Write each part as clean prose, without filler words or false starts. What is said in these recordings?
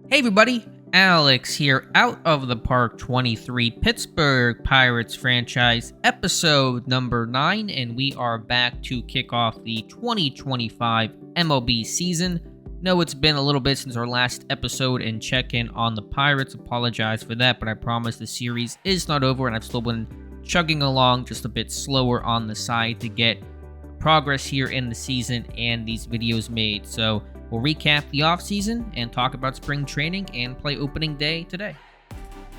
Hey everybody, Alex here, out of the park 23, Pittsburgh Pirates franchise, episode number 9, and we are back to kick off the 2025 MLB season. No, it's been a little bit since our last episode and check-in on the Pirates. Apologize for that, but I promise the series is not over, and I've still been chugging along just a bit slower on the side to get progress here in the season and these videos made. So we'll recap the offseason and talk about spring training and play opening day today.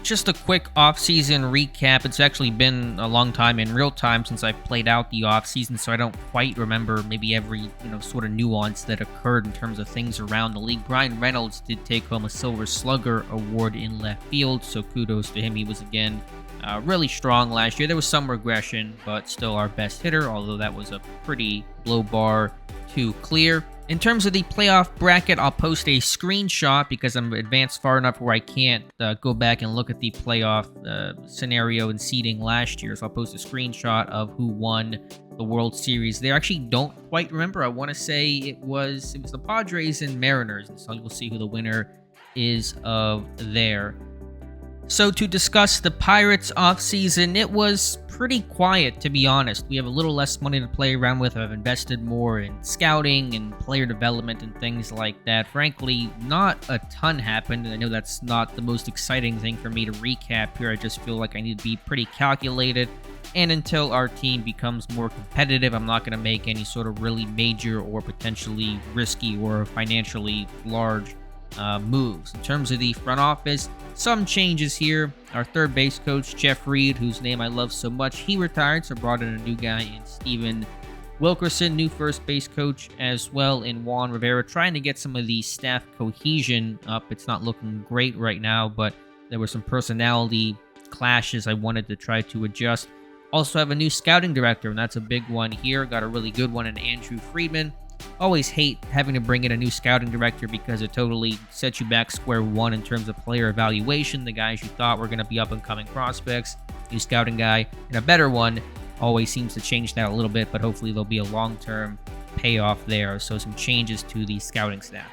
Just a quick offseason recap. It's actually been a long time in real time since I played out the offseason, so I don't quite remember maybe every sort of nuance that occurred in terms of things around the league. Brian Reynolds did take home a Silver Slugger award in left field, so kudos to him. He was again really strong last year. There was some regression, but still our best hitter, although that was a pretty low bar to clear. In terms of the playoff bracket, I'll post a screenshot because I'm advanced far enough where I can't go back and look at the playoff scenario and seeding last year. So I'll post a screenshot of who won the World Series there. I actually don't quite remember. I want to say it was the Padres and Mariners, and so you'll see who the winner is of there. So to discuss the Pirates offseason, it was pretty quiet, to be honest. We have a little less money to play around with. I've invested more in scouting and player development and things like that. Frankly, not a ton happened, and I know that's not the most exciting thing for me to recap here. I just feel like I need to be pretty calculated, and until our team becomes more competitive, I'm not going to make any sort of really major or potentially risky or financially large moves. In terms of the front office, some changes here. Our third base coach, Jeff Reed, whose name I love so much, he retired, so brought in a new guy in Steven Wilkerson, new first base coach as well in Juan Rivera, trying to get some of the staff cohesion up. It's not looking great right now, but there were some personality clashes I wanted to try to adjust. Also have a new scouting director, and that's a big one here. Got a really good one in Andrew Friedman. Always hate having to bring in a new scouting director because it totally sets you back square one in terms of player evaluation. The guys you thought were going to be up-and-coming prospects, new scouting guy, and a better one always seems to change that a little bit, but hopefully there'll be a long-term payoff there. So some changes to the scouting staff.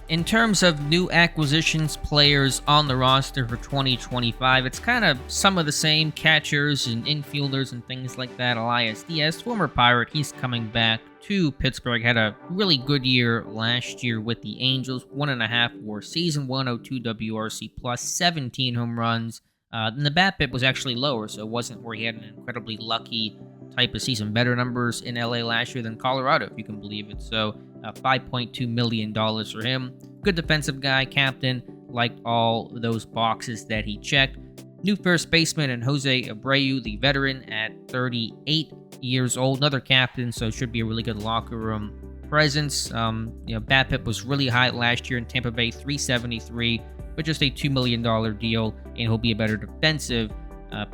In terms of new acquisitions, players on the roster for 2025, it's kind of some of the same catchers and infielders and things like that. Elias Diaz, former Pirate, he's coming back to Pittsburgh. Had a really good year last year with the Angels, 1.5 WAR season, 102 WRC plus, 17 home runs. And the BABIP was actually lower, so it wasn't where he had an incredibly lucky type of season. Better numbers in LA last year than Colorado, if you can believe it. So $5.2 million for him. Good defensive guy, captain, liked all those boxes that he checked. New first baseman and Jose Abreu, the veteran at 38 years old, another captain, so should be a really good locker room presence. BABIP was really high last year in Tampa Bay, 373, but just a $2 million deal, and he'll be a better defensive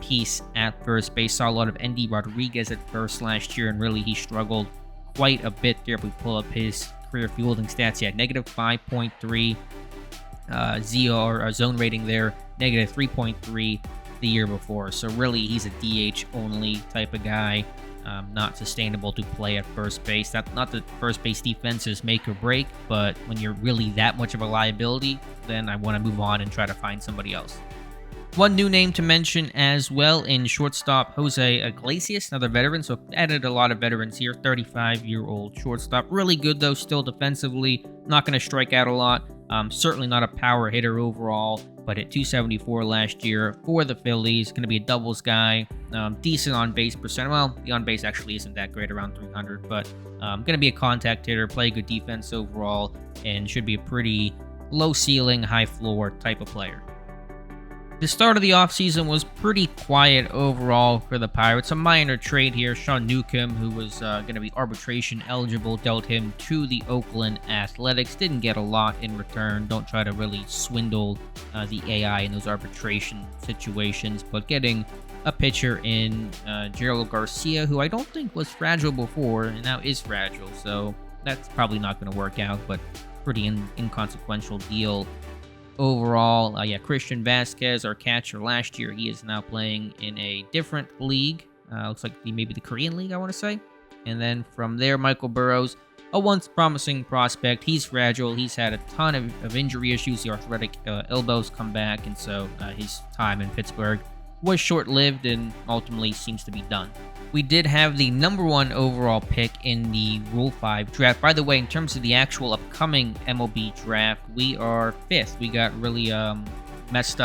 piece at first base. Saw a lot of Endy Rodriguez at first last year, and really he struggled quite a bit there. If we pull up his career fielding stats, he had negative 5.3 ZR zone rating there, negative 3.3 the year before. So really, he's a DH only type of guy. Not sustainable to play at first base. Not that first base defense is make or break, but when you're really that much of a liability, then I want to move on and try to find somebody else. One new name to mention as well in shortstop, Jose Iglesias, another veteran. So added a lot of veterans here. 35-year-old shortstop. Really good, though, still defensively. Not going to strike out a lot. Certainly not a power hitter overall, but at 274 last year for the Phillies. Going to be a doubles guy. Decent on-base percent. Well, the on-base actually isn't that great, around 300, but going to be a contact hitter, play good defense overall, and should be a pretty low ceiling, high floor type of player. The start of the offseason was pretty quiet overall for the Pirates. A minor trade here. Sean Newcomb, who was going to be arbitration eligible, dealt him to the Oakland Athletics. Didn't get a lot in return. Don't try to really swindle the AI in those arbitration situations. But getting a pitcher in Gerald Garcia, who I don't think was fragile before and now is fragile. So that's probably not going to work out, but pretty inconsequential deal. Overall, Christian Vasquez, our catcher last year, he is now playing in a different league. Looks like maybe the Korean League, I want to say. And then from there, Michael Burrows, a once promising prospect. He's fragile. He's had a ton of injury issues. The arthritic elbows come back, and so his time in Pittsburgh was short-lived and ultimately seems to be done. We did have the number 1 overall pick in the Rule 5 draft. By the way, in terms of the actual upcoming MLB draft, we are 5th. We got really messed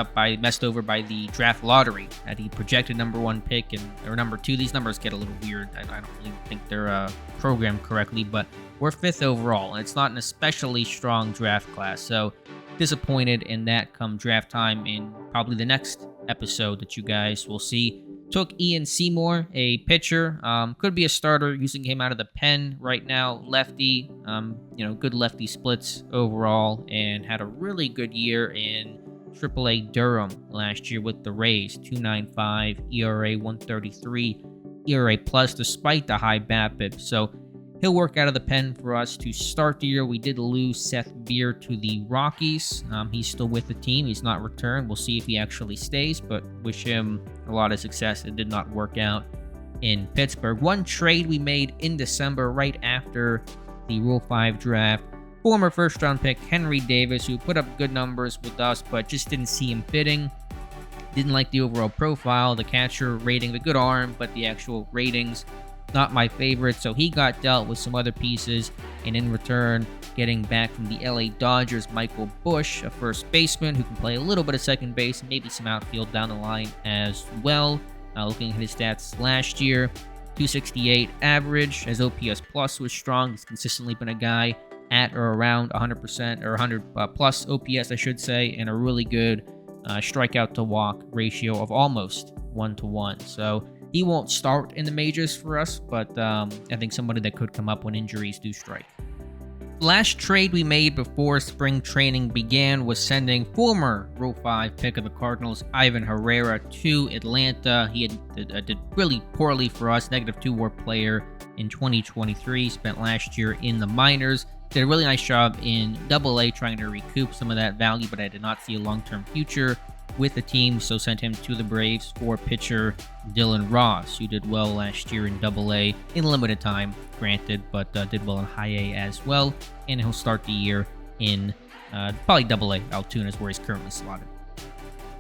over by the draft lottery at the projected number 1 pick or number 2. These numbers get a little weird. I don't really think they're programmed correctly, but we're 5th overall, and it's not an especially strong draft class. So disappointed in that come draft time in probably the next episode that you guys will see. Took Ian Seymour, a pitcher, could be a starter, using him out of the pen right now. Lefty, good lefty splits overall, and had a really good year in AAA Durham last year with the Rays. 2.95 ERA, 133 ERA plus, despite the high BABIP. So he'll work out of the pen for us to start the year. We did lose Seth Beer to the Rockies. He's still with the team. He's not returned. We'll see if he actually stays, but wish him a lot of success. It did not work out in Pittsburgh. One trade we made in December right after the Rule 5 draft. Former first-round pick Henry Davis, who put up good numbers with us, but just didn't see him fitting. Didn't like the overall profile, the catcher rating, the good arm, but the actual ratings, not my favorite. So he got dealt with some other pieces, and in return, getting back from the LA Dodgers, Michael Busch, a first baseman who can play a little bit of second base, maybe some outfield down the line as well. Looking at his stats last year, 268 average. His OPS plus was strong. He's consistently been a guy at or around 100% or 100 plus OPS, I should say, and a really good strikeout to walk ratio of almost 1-to-1. So he won't start in the majors for us, but I think somebody that could come up when injuries do strike. Last trade we made before spring training began was sending former Rule 5 pick of the Cardinals, Ivan Herrera, to Atlanta. He did really poorly for us, -2 WAR player in 2023, spent last year in the minors. Did a really nice job in AA trying to recoup some of that value, but I did not see a long-term future with the team, so sent him to the Braves for pitcher Dylan Ross, who did well last year in AA in limited time, granted, but did well in High A as well, and he'll start the year in probably AA Altoona is where he's currently slotted.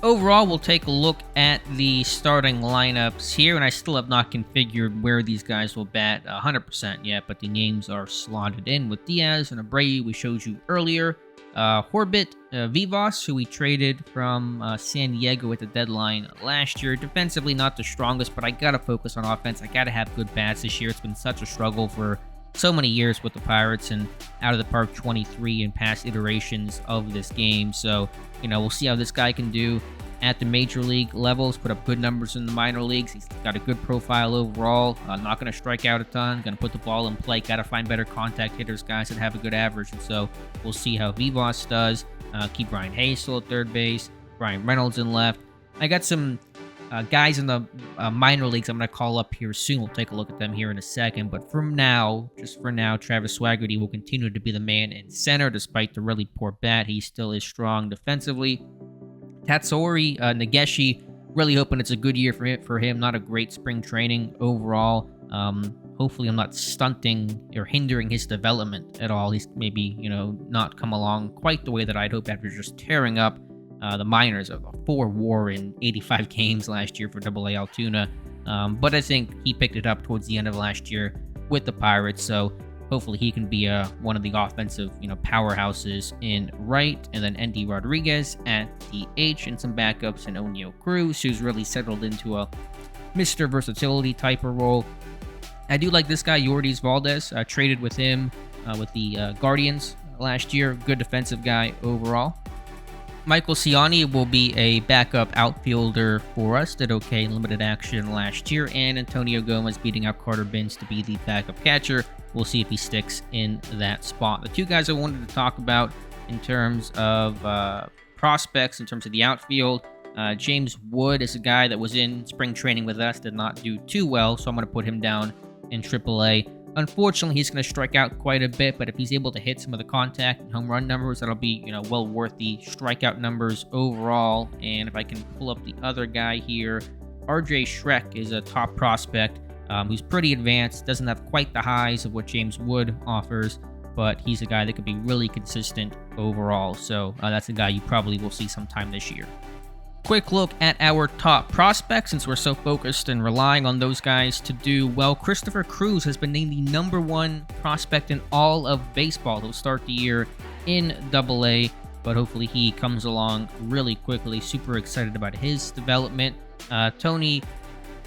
Overall, we'll take a look at the starting lineups here, and I still have not configured where these guys will bat 100% yet, but the names are slotted in with Diaz and Abreu, we showed you earlier. Horbit Vivas, who we traded from San Diego at the deadline last year. Defensively, not the strongest, but I got to focus on offense. I got to have good bats this year. It's been such a struggle for so many years with the Pirates, and out of the park 23 in past iterations of this game. So, we'll see how this guy can do at the major league levels. Put up good numbers in the minor leagues. He's got a good profile overall. Not going to strike out a ton. Going to put the ball in play. Got to find better contact hitters, guys that have a good average. And so we'll see how Vivas does. Keep Brian Hayes still at third base. Brian Reynolds in left. I got some guys in the minor leagues I'm going to call up here soon. We'll take a look at them here in a second. But for now, Travis Swaggerty will continue to be the man in center despite the really poor bat. He still is strong defensively. Tatsuri Nageshi, really hoping it's a good year for him. Not a great spring training overall. Hopefully I'm not stunting or hindering his development at all. He's maybe, not come along quite the way that I'd hope after just tearing up the minors of a 4 WAR in 85 games last year for AA Altoona. But I think he picked it up towards the end of last year with the Pirates, so hopefully he can be one of the offensive, powerhouses in right, and then Andy Rodriguez at DH, and some backups in O'Neal Cruz, who's really settled into a Mr. Versatility type of role. I do like this guy, Yordis Valdez. Traded with him with the Guardians last year. Good defensive guy overall. Michael Ciani will be a backup outfielder for us. Did okay in limited action last year. And Antonio Gomez beating out Carter Binns to be the backup catcher. We'll see if he sticks in that spot. The two guys I wanted to talk about in terms of prospects, in terms of the outfield, James Wood is a guy that was in spring training with us, did not do too well, so I'm going to put him down in AAA. Unfortunately, he's going to strike out quite a bit, but if he's able to hit some of the contact and home run numbers, that'll be, well worth the strikeout numbers overall. And if I can pull up the other guy here, RJ Schreck is a top prospect who's pretty advanced, doesn't have quite the highs of what James Wood offers, but he's a guy that could be really consistent overall. So that's a guy you probably will see sometime this year. Quick look at our top prospects, since we're so focused and relying on those guys to do well. Christopher Cruz has been named the #1 prospect in all of baseball. He'll start the year in AA, but hopefully he comes along really quickly. Super excited about his development. Tony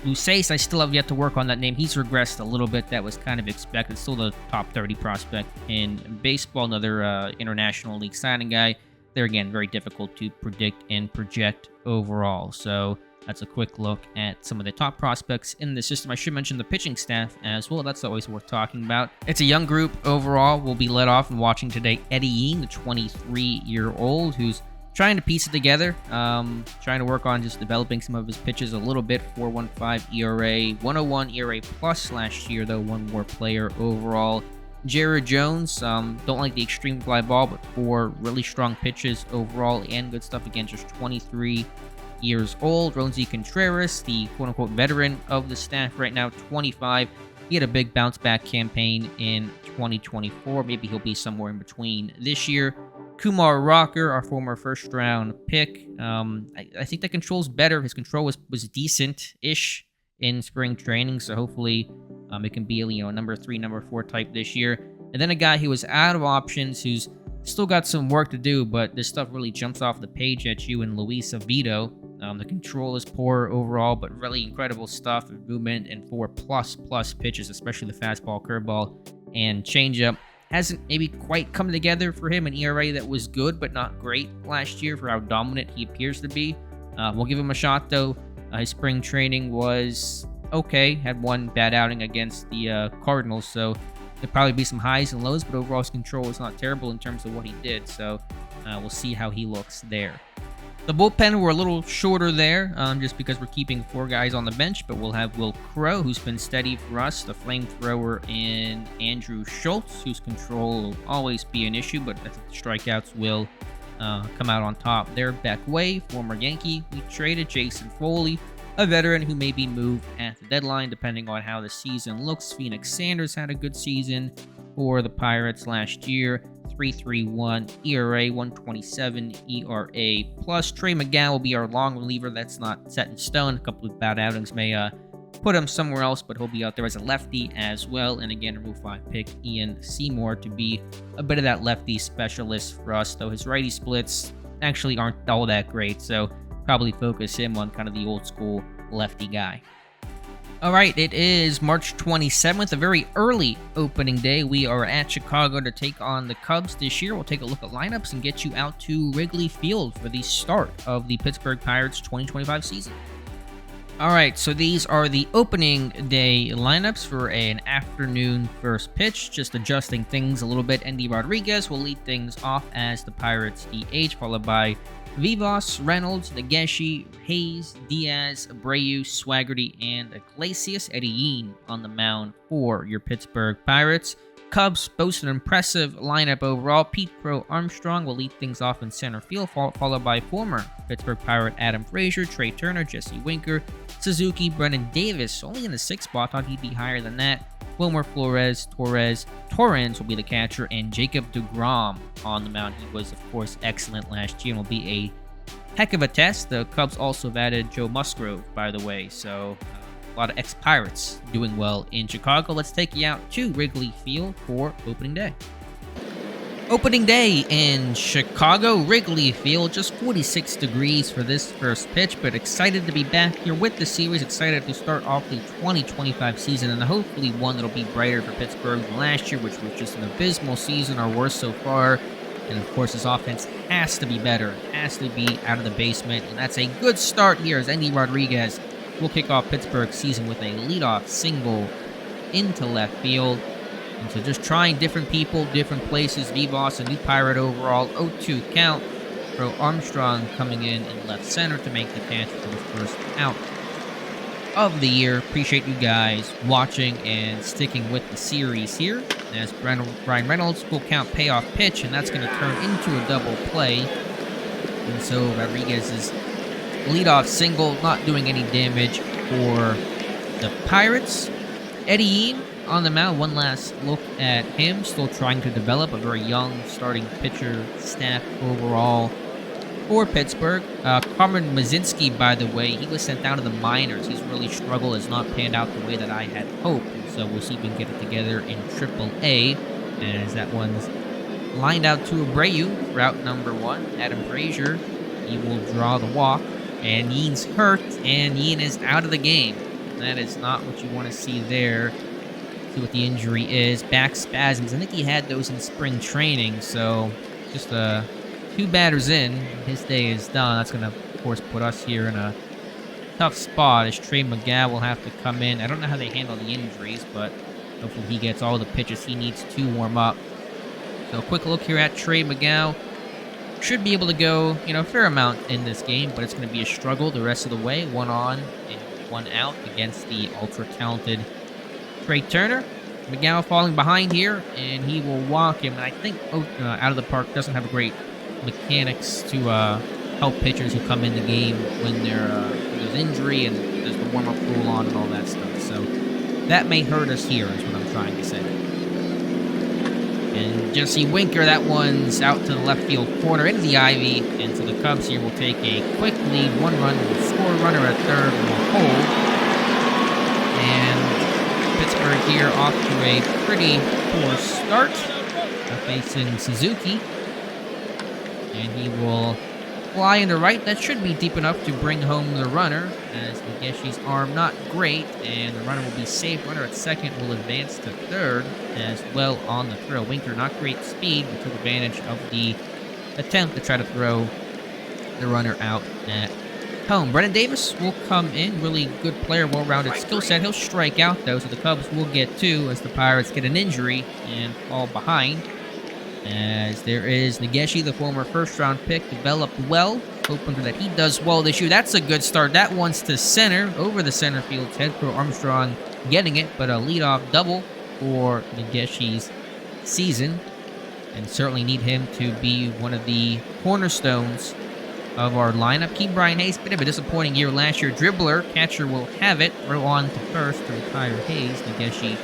Luces, I still have yet to work on that name. He's regressed a little bit. That was kind of expected. Still the top 30 prospect in baseball. Another international league signing guy. They're, again, very difficult to predict and project overall. So that's a quick look at some of the top prospects in the system. I should mention the pitching staff as well. That's always worth talking about. It's a young group overall. We'll be led off and watching today Eddie Ying, the 23-year-old, who's trying to piece it together, trying to work on just developing some of his pitches a little bit. 4.15 ERA, 101 ERA plus last year, though, one more player overall. Jared Jones, don't like the extreme fly ball, but 4 really strong pitches overall and good stuff. Again, just 23 years old. Ronzi Contreras, the quote-unquote veteran of the staff right now, 25. He had a big bounce-back campaign in 2024. Maybe he'll be somewhere in between this year. Kumar Rocker, our former first-round pick. I think the control's better. His control was decent-ish in spring training, so hopefully it can be a number 3, number 4 type this year. And then a guy who was out of options, who's still got some work to do, but this stuff really jumps off the page at you, in Luis Avito. The control is poor overall, but really incredible stuff, movement, and 4+ pitches, especially the fastball, curveball, and changeup. Hasn't maybe quite come together for him. An ERA that was good, but not great last year for how dominant he appears to be. We'll give him a shot, though. His spring training was okay. Had one bad outing against the Cardinals, so there'll probably be some highs and lows, but overall his control was not terrible in terms of what he did, so we'll see how he looks there. The bullpen were a little shorter there, just because we're keeping 4 guys on the bench, but we'll have Will Crow, who's been steady for us, the flamethrower, and Andrew Schultz, whose control will always be an issue, but I think the strikeouts will come out on top there. Beck Way, former Yankee. We traded Jason Foley, a veteran who may be moved at the deadline, depending on how the season looks. Phoenix Sanders had a good season for the Pirates last year. 3.31 ERA, 127 ERA plus. Trey McGowan will be our long reliever. That's not set in stone. A couple of bad outings may put him somewhere else, but he'll be out there as a lefty as well. And again, a Rule 5 pick, Ian Seymour, to be a bit of that lefty specialist for us, though his righty splits actually aren't all that great, so probably focus him on kind of the old school lefty guy. All right, it is March 27th, a very early opening day. We are at Chicago to take on the Cubs this year. We'll take a look at lineups and get you out to Wrigley Field for the start of the Pittsburgh Pirates 2025 season. All right, so these are the opening day lineups for an afternoon first pitch. Just adjusting things a little bit. Endy Rodriguez will lead things off as the Pirates DH, followed by Vivas, Reynolds, Nageshi, Hayes, Diaz, Abreu, Swaggerty, and Iglesias. Eddie Ying on the mound for your Pittsburgh Pirates. Cubs boast an impressive lineup overall. Pete Crow Armstrong will lead things off in center field, followed by former Pittsburgh Pirate Adam Frazier, Trey Turner, Jesse Winker, Suzuki, Brennan Davis, only in the 6th spot. Thought he'd be higher than that. Wilmer Flores, Torrens will be the catcher, and Jacob deGrom on the mound. He was, of course, excellent last year and will be a heck of a test. The Cubs also have added Joe Musgrove, by the way, so a lot of ex-Pirates doing well in Chicago. Let's take you out to Wrigley Field for opening day. Opening day in Chicago, Wrigley Field, just 46 degrees for this first pitch, but excited to be back here with the series, excited to start off the 2025 season, and hopefully one that'll be brighter for Pittsburgh than last year, which was just an abysmal season, our worst so far. And of course, this offense has to be better, has to be out of the basement, and that's a good start here as Endy Rodriguez will kick off Pittsburgh's season with a leadoff single into left field. And so just trying different people, different places. Vivas, a new Pirate overall, 0-2 count. Crow Armstrong coming in left center to make the catch for the first out of the year. Appreciate you guys watching and sticking with the series here. As Brian Reynolds, full count payoff pitch, and that's going to turn into a double play. And so Rodriguez's leadoff single not doing any damage for the Pirates. Eddie on the mound, one last look at him, still trying to develop a very young starting pitcher staff overall for Pittsburgh. Carmen Mazinski, by the way, he was sent down to the minors. He's really struggled, has not panned out the way that I had hoped. And so we'll see if we can get it together in AAA, as that one's lined out to Abreu, route number 1. Adam Frazier, he will draw the walk, and Yeen's hurt, and Yeen is out of the game. That is not what you want to see there. See what the injury is. Back spasms. I think he had those in spring training, so just 2 batters in, his day is done. That's going to, of course, put us here in a tough spot as Trey McGow will have to come in. I don't know how they handle the injuries, but hopefully he gets all the pitches he needs to warm up. So a quick look here at Trey McGow. Should be able to go, a fair amount in this game, but it's going to be a struggle the rest of the way. 1 on and 1 out against the ultra-talented Trey Turner. McGow falling behind here, and he will walk him. And I think out of the park doesn't have a great mechanics to help pitchers who come in the game when there's injury and there's the warm-up rule on and all that stuff. So that may hurt us here is what I'm trying to say. And Jesse Winker, that one's out to the left field corner into the ivy, and so the Cubs here will take a quick lead. 1 run will score, runner at third will hold. And Pittsburgh here off to a pretty poor start. Facing Suzuki. And he will fly into right. That should be deep enough to bring home the runner, as Nageshi's arm not great, and the runner will be safe. Runner at second will advance to third as well on the throw. Winker, not great speed, but took advantage of the attempt to try to throw the runner out at home. Brennan Davis will come in. Really good player, well-rounded skill set. He'll strike out, though, so the Cubs will get 2 as the Pirates get an injury and fall behind. As there is Nageshi, the former first-round pick, developed well. Hoping that he does well this year. That's a good start. That one's to center, over the center field's head. Crow Armstrong getting it, but a leadoff double for Nageshi's season. And certainly need him to be one of the cornerstones of our lineup. Keep Brian Hayes, bit of a disappointing year last year. Dribbler, catcher will have it. Throw on to first to retire Hayes. Nageshi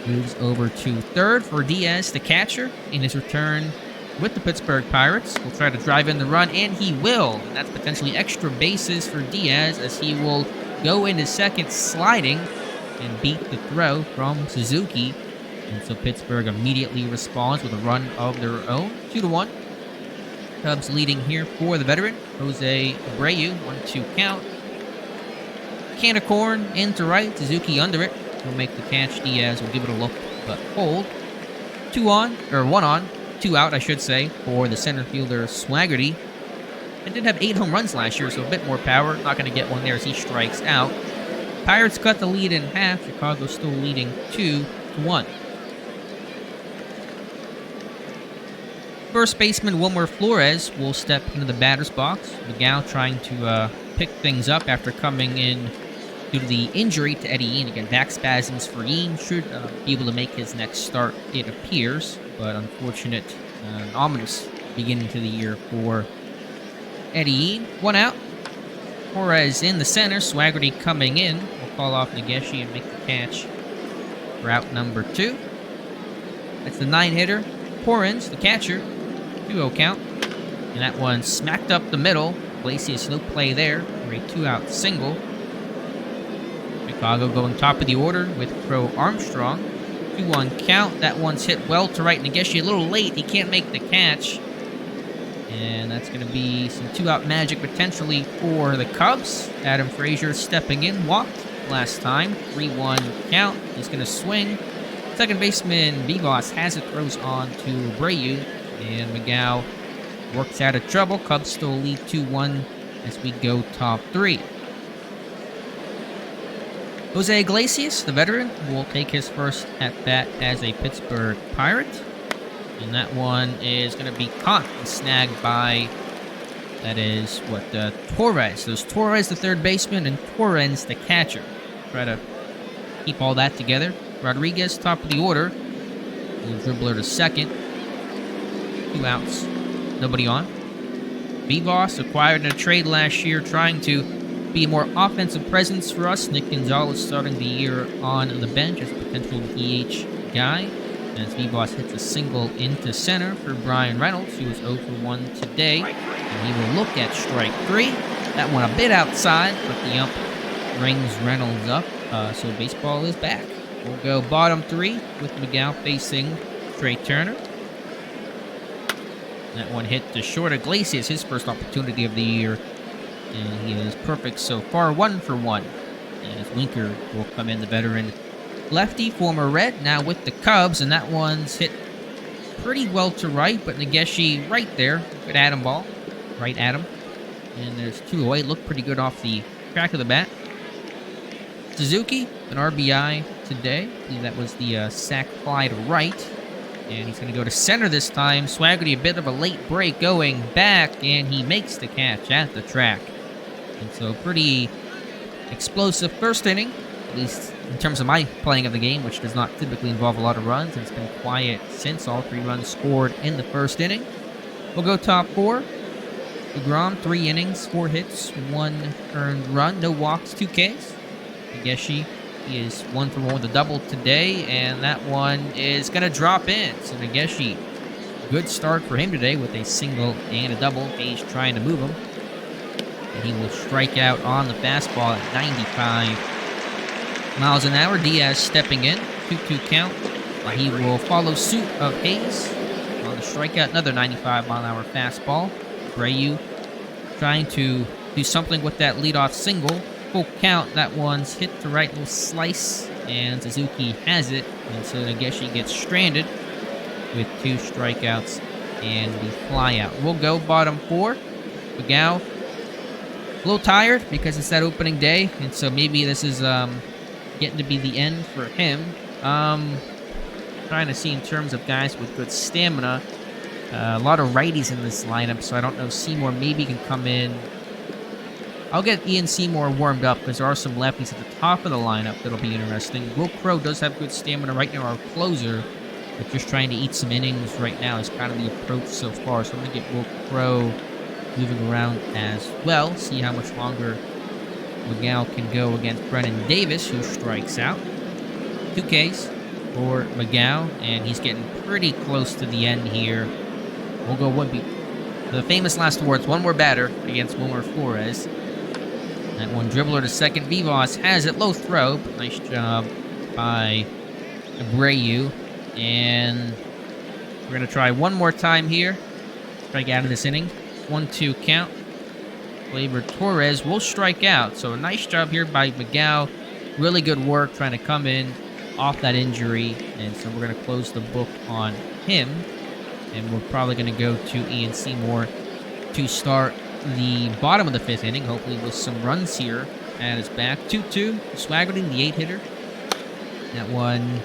moves over to third for Diaz, the catcher, in his return with the Pittsburgh Pirates. Will try to drive in the run, and he will. And that's potentially extra bases for Diaz, as he will go into second sliding and beat the throw from Suzuki. And so Pittsburgh immediately responds with a run of their own. 2-1. Cubs leading here for the veteran, Jose Abreu. 1-2 count. Can of corn into right. Suzuki under it. He'll make the catch. Diaz will give it a look, but hold. 1 on, 2 out, I should say, for the center fielder Swaggerty. And did have 8 home runs last year, so a bit more power. Not going to get one there as he strikes out. Pirates cut the lead in half. Chicago still leading 2-1. First baseman Wilmer Flores will step into the batter's box. McGow trying to pick things up after coming in due to the injury to Eddie Yeen. Again, back spasms for Yeen. Should be able to make his next start, it appears. But unfortunate, ominous beginning to the year for Eddie Yeen. 1 out. Torres in the center. Swaggerty coming in. We'll call off Nageshi and make the catch. Route number 2. That's the 9-hitter. Porins, the catcher. 2-0 count. And that one smacked up the middle. Iglesias, no play there for a 2-out single. Chicago going top of the order with Crow Armstrong. 2-1 count. That one's hit well to right. Nageshi a little late. He can't make the catch. And that's going to be some 2-out magic potentially for the Cubs. Adam Frazier stepping in. Walked last time. 3-1 count. He's going to swing. Second baseman Vivas has it. Throws on to Abreu. And McGow works out of trouble. Cubs still lead 2-1 as we go top 3. Jose Iglesias, the veteran, will take his first at-bat as a Pittsburgh Pirate. And that one is going to be caught and snagged by, that is, Torres. There's Torres, the third baseman, and Torrens, the catcher. Try to keep all that together. Rodriguez, top of the order. Little dribbler to second. 2 outs. Nobody on. Vivas, acquired in a trade last year, trying to be a more offensive presence for us. Nick Gonzalez starting the year on the bench as a potential DH guy. As Vivas hits a single into center for Brian Reynolds, who was 0 for 1 today. And he will look at strike 3. That one a bit outside, but the ump rings Reynolds up. So baseball is back. We'll go bottom 3 with McGow facing Trey Turner. That one hit to short. Iglesias, his first opportunity of the year. And he is perfect so far, 1 for 1. As Winker will come in, the veteran lefty, former Red, now with the Cubs. And that one's hit pretty well to right, but Nageshi right there. Good Adam ball. Right at him. And there's 2 away. Looked pretty good off the crack of the bat. Suzuki, an RBI today. I believe that was the sac fly to right. And he's going to go to center this time. Swaggerty, a bit of a late break going back, and he makes the catch at the track. And so pretty explosive first inning, at least in terms of my playing of the game, which does not typically involve a lot of runs. It's been quiet since. All 3 runs scored in the first inning. We'll go top 4. DeGrom, 3 innings, 4 hits, 1 earned run, no walks, 2 Ks. Nageshi, he is 1 for 1 with a double today, and that one is going to drop in. So Nageshi, good start for him today with a single and a double. He's trying to move him. And he will strike out on the fastball at 95 miles an hour. Diaz stepping in, 2-2 count. He will follow suit of Hayes on the strikeout, another 95-mile-an-hour fastball. Brayu trying to do something with that leadoff single. Full count, that one's hit to right, little slice, and Suzuki has it. And so Nageshi gets stranded with 2 strikeouts and the fly out. We'll go bottom 4. Bagao, a little tired because it's that opening day, and so maybe this is getting to be the end for him. Trying to see in terms of guys with good stamina. A lot of righties in this lineup, so I don't know. Seymour maybe can come in. I'll get Ian Seymour warmed up because there are some lefties at the top of the lineup that'll be interesting. Will Crow does have good stamina right now, our closer, but just trying to eat some innings right now is kind of the approach so far. So I'm going to get Will Crow moving around as well. See how much longer McGow can go against Brennan Davis, who strikes out. 2 Ks for McGow, and he's getting pretty close to the end here. We'll go the famous last words, one more batter against Wilmer Flores. That one dribbler to second. Vivas has it, low throw. Nice job by Abreu. And we're going to try one more time here. Strike out of this inning. 1-2 count. Gleyber Torres will strike out. So a nice job here by McGow. Really good work trying to come in off that injury. And so we're going to close the book on him. And we're probably going to go to Ian Seymour to start the bottom of the 5th inning, hopefully with some runs here at his back. 2-2, Swaggerty, the 8-hitter. That one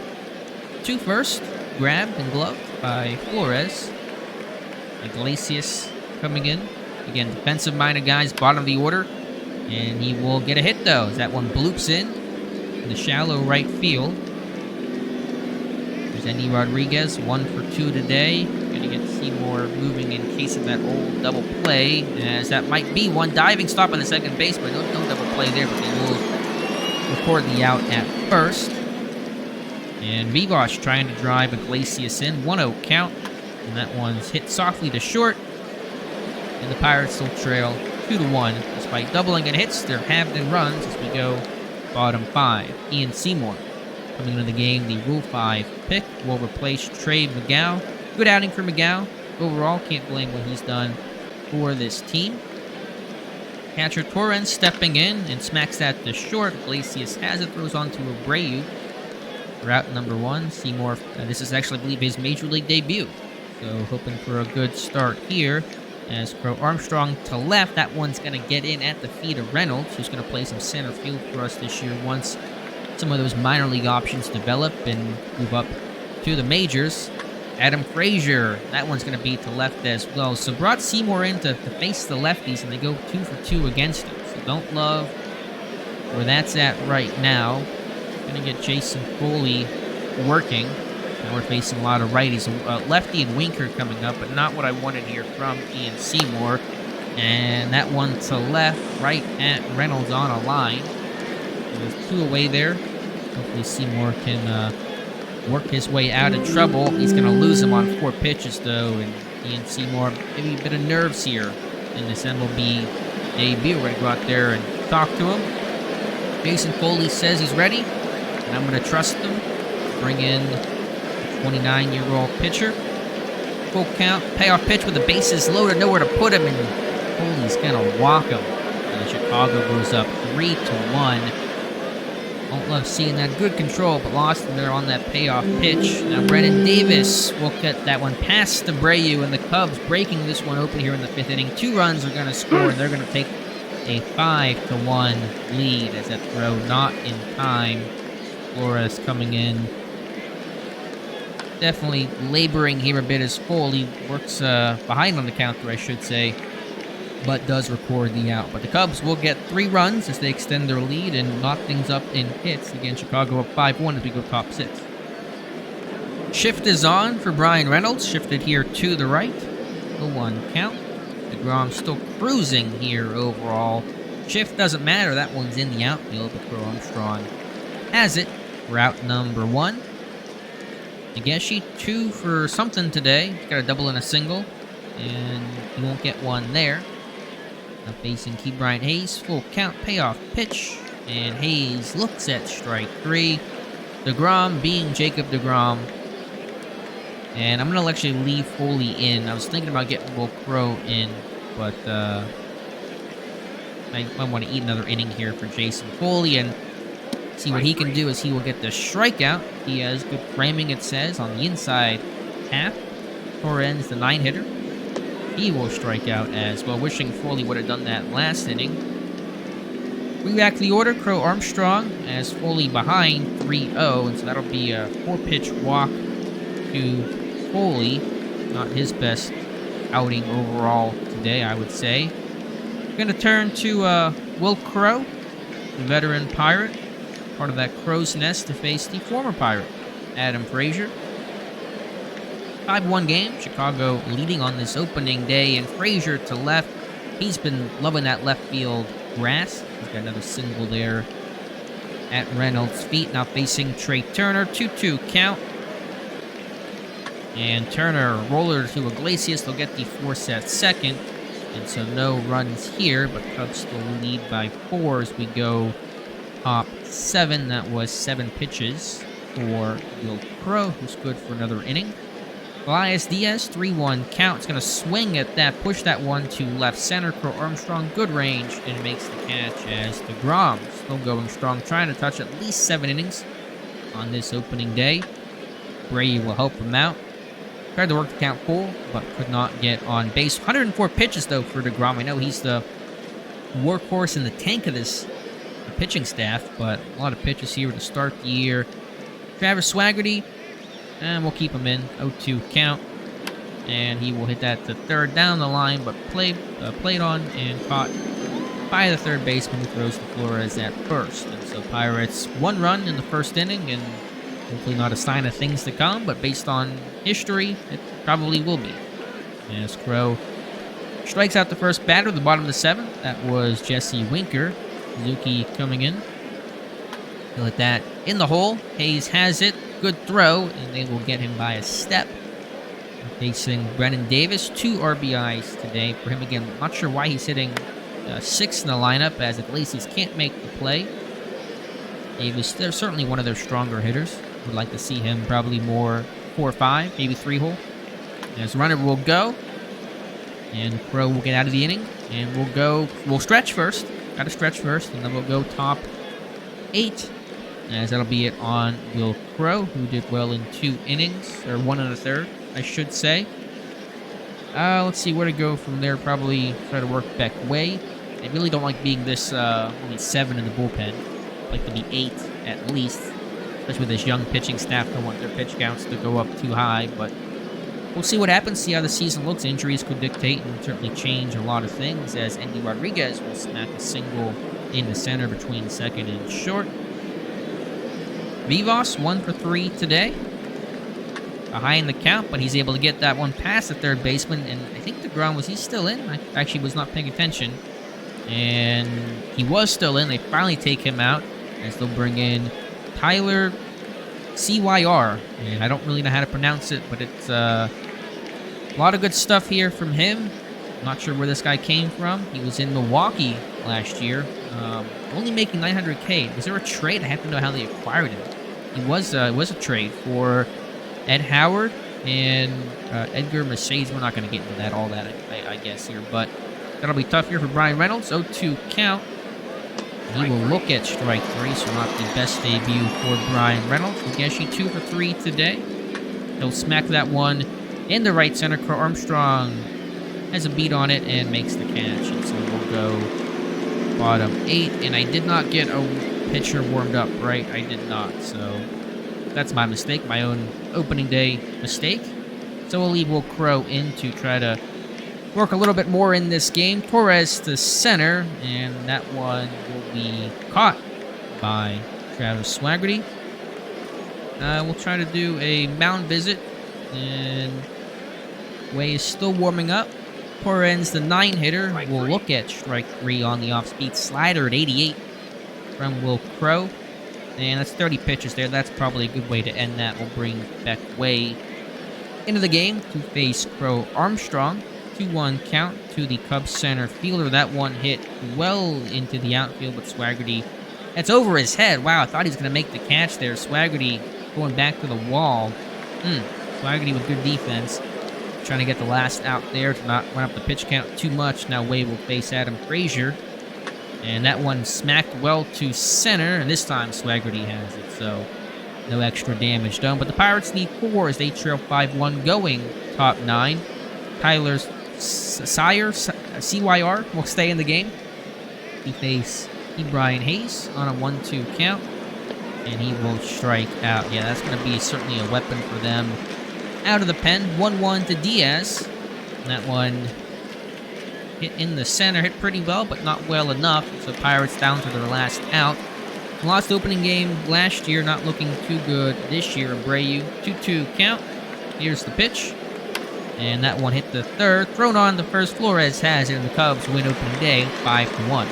2 first, grabbed and gloved by Flores. Iglesias coming in. Again, defensive-minded guys, bottom of the order. And he will get a hit, though, as that one bloops in the shallow right field. There's Andy Rodriguez, 1 for 2 today. Going to get Seymour moving in case of that old double play, as that might be one diving stop on the second base, but no double play there, but they will record the out at first. And Vivas trying to drive Iglesias in, 1-0 count, and that one's hit softly to short, and the Pirates still trail 2-1. Despite doubling in hits, they're halved in runs as we go bottom 5. Ian Seymour coming into the game, the Rule 5 pick, will replace Trey McGow. Good outing for McGow. Overall, can't blame what he's done for this team. Catcher Torrens stepping in and smacks that to short. Iglesias has it, throws on to Abreu. Route number 1. Seymour, this is actually, I believe, his major league debut. So hoping for a good start here. As Crow Armstrong to left, that one's going to get in at the feet of Reynolds, who's going to play some center field for us this year once some of those minor league options develop and move up to the majors. Adam Frazier, that one's going to be to left as well. So brought Seymour in to face the lefties, and they go 2 for 2 against him. So don't love where that's at right now. Going to get Jason Foley working. Now we're facing a lot of righties. Lefty and Winker coming up, but not what I wanted here from Ian Seymour. And that one to left, right at Reynolds on a line. There's 2 away there. Hopefully Seymour can work his way out of trouble. He's going to lose him on 4 pitches, though. And he and Seymour, maybe a bit of nerves here in this MLB debut. We're going to go out there and talk to him. Jason Foley says he's ready, and I'm going to trust him. Bring in the 29-year-old pitcher. Full count, payoff pitch with the bases loaded, nowhere to put him, and Foley's going to walk him. And Chicago goes up 3-1. Don't love seeing that. Good control, but lost him there on that payoff pitch. Now Brennan Davis will get that one past Abreu, and the Cubs breaking this one open here in the 5th inning. 2 runs are going to score, and they're going to take a 5-1 lead as that throw not in time. Flores coming in. Definitely laboring here a bit as Foley works behind on the counter, I should say, but does record the out. But the Cubs will get 3 runs as they extend their lead and knock things up in hits. Again, Chicago up 5-1 as we go top 6. Shift is on for Brian Reynolds. Shifted here to the right. The 1 count. DeGrom still cruising here overall. Shift doesn't matter. That one's in the outfield, but Crow Armstrong has it. Route number 1. Nageshi 2 for something today. He's got a double and a single, and he won't get one there. Now facing Key Bryant Hayes. Full count, payoff pitch, and Hayes looks at strike 3. DeGrom being Jacob DeGrom. And I'm going to actually leave Foley in. I was thinking about getting Will Crow in, but I want to eat another inning here for Jason Foley and see what he can do as he will get the strikeout. He has good framing, it says, on the inside half. Torrens, the 9-hitter. He will strike out as well. Wishing Foley would have done that last inning. Bring back the order. Crow Armstrong as Foley behind 3-0. And so that'll be a 4-pitch walk to Foley. Not his best outing overall today, I would say. Going to turn to Will Crow, the veteran Pirate. Part of that crow's nest to face the former Pirate, Adam Frazier. 5-1 game. Chicago leading on this opening day, and Frazier to left. He's been loving that left field grass. He's got another single there at Reynolds' feet. Now facing Trey Turner. 2-2 count. And Turner roller to Iglesias. They'll get the force at second. And so no runs here, but Cubs still lead by 4 as we go top 7. That was 7 pitches for Will Crow, who's good for another inning. Elias Diaz, 3-1 count. It's going to swing at that, push that one to left center. Crow Armstrong, good range, and makes the catch as DeGrom still going strong, trying to touch at least 7 innings on this opening day. Brady will help him out. Tried to work the count full, but could not get on base. 104 pitches, though, for DeGrom. I know he's the workhorse in the tank of this pitching staff, but a lot of pitches here to start the year. Travis Swaggerty, and we'll keep him in. 0-2 count, and he will hit that to third down the line, but played on and caught by the third baseman, who throws to Flores at first. And so Pirates 1 run in the first inning, and hopefully not a sign of things to come, but based on history, it probably will be. As Crow strikes out the first batter at the bottom of the 7th. That was Jesse Winker. Suzuki coming in. He'll hit that in the hole. Hayes has it. Good throw, and they will get him by a step. Facing Brennan Davis. 2 RBIs today for him again. Not sure why he's hitting 6th in the lineup, as Iglesias can't make the play. Davis, they're certainly one of their stronger hitters. Would like to see him probably more 4 or 5, maybe 3 hole. As runner will go, and Crow will get out of the inning, and we'll stretch first. Got to stretch first, and then we'll go top 8, as that'll be it on Will Crow, who did well in 2 innings, or 1 1/3, I should say. Let's see where to go from there. Probably try to work Beck Way. I really don't like being this only 7 in the bullpen. I'd like to be 8 at least, especially with this young pitching staff. Don't want their pitch counts to go up too high, but we'll see what happens, see how the season looks. Injuries could dictate and certainly change a lot of things, as Andy Rodriguez will smack a single in the center between second and short. Vivas 1 for 3 today. behind the count, but he's able to get that one past the third baseman, and I think he's still in? I actually was not paying attention. And he was still in. They finally take him out as they'll bring in Tyler CYR. And I don't really know how to pronounce it, but it's a lot of good stuff here from him. I'm not sure where this guy came from. He was in Milwaukee last year, only making $900K. Was there a trade? I have to know how they acquired him. It was a trade for Ed Howard and Edgar Mercedes. We're not going to get into all that, I guess, here, but that'll be tough here for Brian Reynolds. 0-2 count. He will look at strike three, so not the best debut for Brian Reynolds. Nageshi 2 for 3 today. He'll smack that one in the right center. Crow Armstrong has a beat on it and makes the catch. And so we'll go bottom 8. And I did not get a pitcher warmed up, right? I did not. So that's my mistake, my own opening day mistake. So we'll leave Will Crow in to try to work a little bit more in this game. Torres to center, and that one will be caught by Travis Swaggerty. We'll try to do a mound visit, and Way is still warming up. Torres, the 9-hitter, will look at strike 3 on the off-speed slider at 88 from Will Crow. And that's 30 pitches there. That's probably a good way to end that. We'll bring back Way into the game to face Crow Armstrong. 2-1 count to the Cubs center fielder. That one hit well into the outfield, but Swaggerty, that's over his head. Wow, I thought he was going to make the catch there. Swaggerty going back to the wall. Swaggerty with good defense. Trying to get the last out there to not run up the pitch count too much. Now Way will face Adam Frazier. And that one smacked well to center, and this time Swaggerty has it, so no extra damage done. But the Pirates need 4 as they trail 5-1 going top 9. Tyler's CYR will stay in the game. He faces Brian Hayes on a 1-2 count, and he will strike out. Yeah, that's going to be certainly a weapon for them out of the pen. 1-1 to Diaz. And that one hit in the center, hit pretty well, but not well enough. So Pirates down to their last out. Lost opening game last year, not looking too good this year. Abreu, 2-2 count. Here's the pitch. And that one hit the third. Thrown on the first. Flores has it, and the Cubs win opening day 5-1.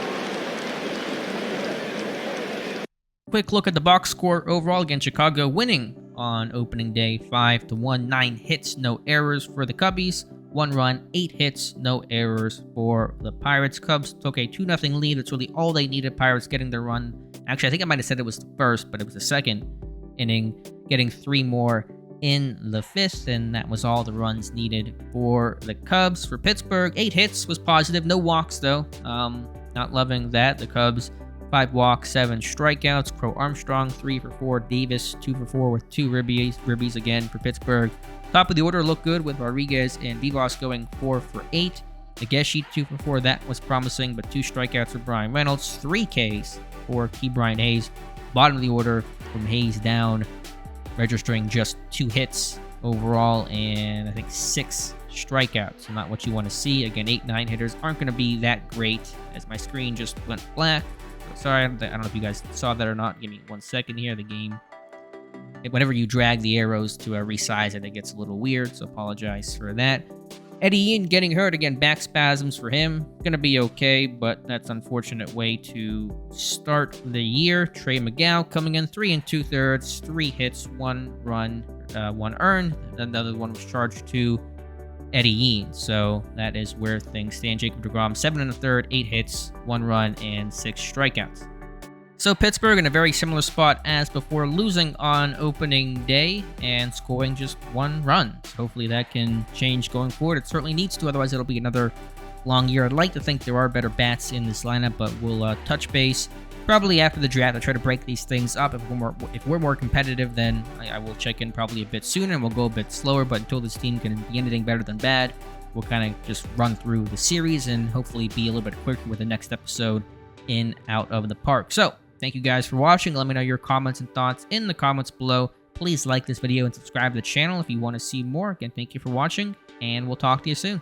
Quick look at the box score overall. Again, Chicago winning on opening day 5-1. 9 hits, no errors for the Cubbies. 1 run, 8 hits, no errors for the Pirates. Cubs took a 2-0 lead. That's really all they needed. Pirates getting their run. Actually, I think I might have said it was the first, but it was the second inning, getting 3 more in the 5th, and that was all the runs needed for the Cubs. For Pittsburgh, 8 hits was positive. No walks, though. Not loving that. The Cubs, 5 walks, 7 strikeouts. Crow Armstrong, 3 for 4. Davis, 2 for 4 with 2 ribbies again for Pittsburgh. Top of the order looked good with Rodriguez and Vivas going 4 for 8. Nageshi, 2 for 4. That was promising, but 2 strikeouts for Brian Reynolds. 3 Ks for Brian Hayes. Bottom of the order from Hayes down, registering just 2 hits overall and I think 6 strikeouts. So not what you want to see. Again, 8-9 hitters aren't going to be that great as my screen just went black. So sorry, I don't know if you guys saw that or not. Give me 1 second here. The game, whenever you drag the arrows to resize it, it gets a little weird, so apologize for that. Eddie Ian getting hurt again, back spasms for him. Gonna be okay, but that's an unfortunate way to start the year. Trey McGow coming in 3 2/3, 3 hits, 1 run, 1 earned. Another one was charged to Eddie Ian, so that is where things stand. Jacob deGrom 7 1/3, 8 hits, 1 run, and 6 strikeouts. So Pittsburgh in a very similar spot as before, losing on opening day and scoring just 1 run. So hopefully that can change going forward. It certainly needs to, otherwise it'll be another long year. I'd like to think there are better bats in this lineup, but we'll touch base probably after the draft. I try to break these things up. If we're more competitive, then I will check in probably a bit sooner and we'll go a bit slower. But until this team can be anything better than bad, we'll kind of just run through the series and hopefully be a little bit quicker with the next episode in Out of the Park. So thank you guys for watching. Let me know your comments and thoughts in the comments below. Please like this video and subscribe to the channel if you want to see more. Again, thank you for watching, and we'll talk to you soon.